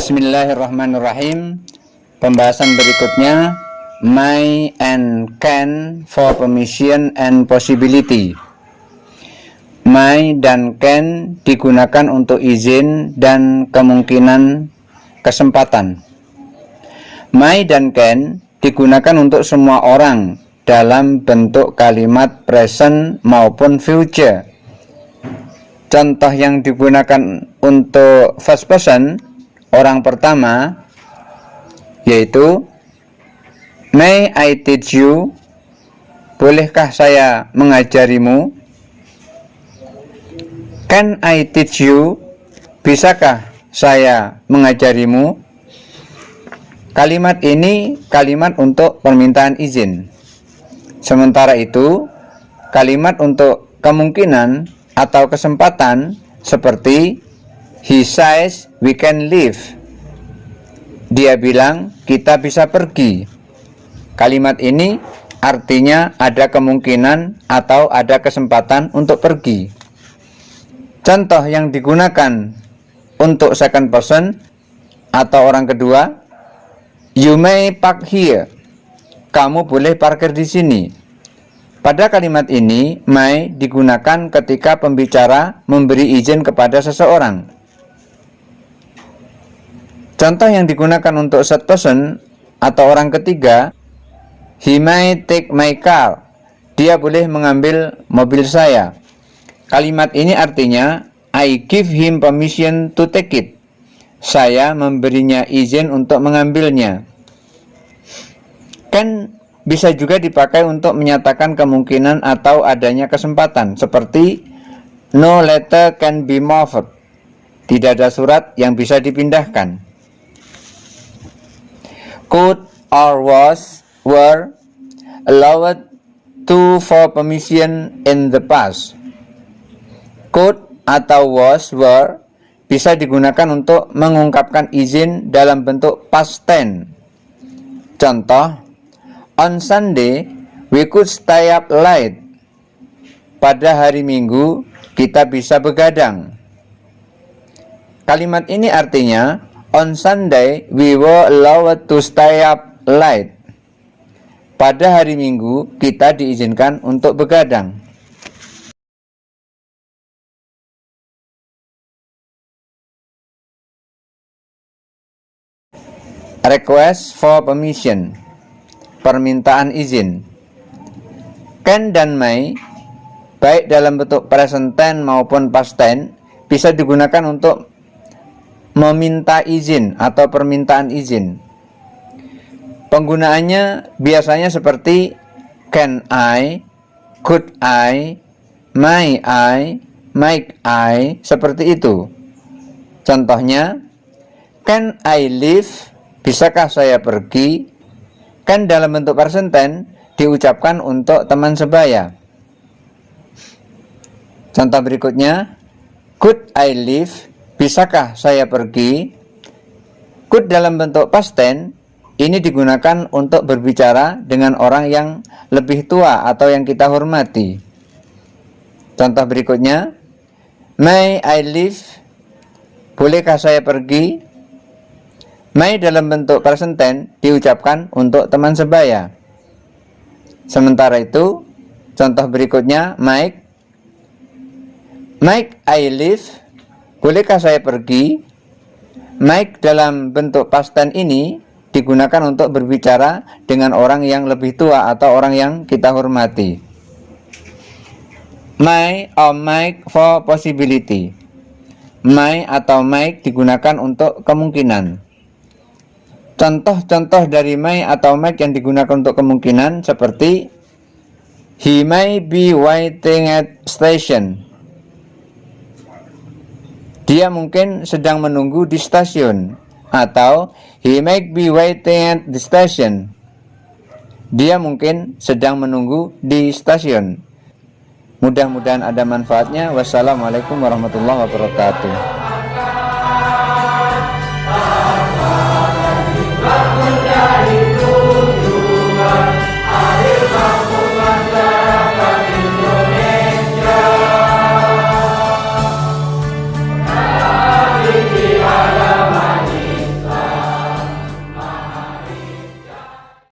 Bismillahirrahmanirrahim. Pembahasan berikutnya, may and can for permission and possibility. May dan can digunakan untuk izin dan kemungkinan kesempatan. May dan can digunakan untuk semua orang dalam bentuk kalimat present maupun future. Contoh yang digunakan untuk first person, orang pertama, yaitu may I teach you? Bolehkah saya mengajarimu? Can I teach you? Bisakah saya mengajarimu? Kalimat ini kalimat untuk permintaan izin. Sementara itu, kalimat untuk kemungkinan atau kesempatan seperti he says we can leave. Dia bilang kita bisa pergi. Kalimat ini artinya ada kemungkinan atau ada kesempatan untuk pergi. Contoh yang digunakan untuk second person atau orang kedua, you may park here. Kamu boleh parkir di sini. Pada kalimat ini, may digunakan ketika pembicara memberi izin kepada seseorang. Contoh yang digunakan untuk third person atau orang ketiga, he may take my car. Dia boleh mengambil mobil saya. Kalimat ini artinya, I give him permission to take it. Saya memberinya izin untuk mengambilnya. Can bisa juga dipakai untuk menyatakan kemungkinan atau adanya kesempatan, seperti no letter can be moved. Tidak ada surat yang bisa dipindahkan. Could or was, were allowed to for permission in the past. Could atau was, were bisa digunakan untuk mengungkapkan izin dalam bentuk past tense. Contoh, on Sunday, we could stay up late. Pada hari Minggu, kita bisa begadang. Kalimat ini artinya, on Sunday, we were allowed to stay up late. Pada hari Minggu, kita diizinkan untuk begadang. Request for permission. Permintaan izin. Can dan may, baik dalam bentuk present tense maupun past tense, bisa digunakan untuk meminta izin atau permintaan izin. Penggunaannya biasanya seperti can I, could I, may I, might I, seperti itu. Contohnya, can I leave? Bisakah saya pergi? Kan dalam bentuk present tense diucapkan untuk teman sebaya. Contoh berikutnya, could I leave? Bisakah saya pergi? Could dalam bentuk past tense ini digunakan untuk berbicara dengan orang yang lebih tua atau yang kita hormati. Contoh berikutnya, may I leave? Bolehkah saya pergi? May dalam bentuk present tense diucapkan untuk teman sebaya. Sementara itu, contoh berikutnya, might I leave? Bolehkah saya pergi? Might dalam bentuk past tense ini digunakan untuk berbicara dengan orang yang lebih tua atau orang yang kita hormati. May or might for possibility. May atau might digunakan untuk kemungkinan. Contoh-contoh dari may atau might yang digunakan untuk kemungkinan seperti he may be waiting at station. Dia mungkin sedang menunggu di stasiun. Atau he may be waiting at the station. Dia mungkin sedang menunggu di stasiun. Mudah-mudahan ada manfaatnya. Wassalamualaikum warahmatullahi wabarakatuh.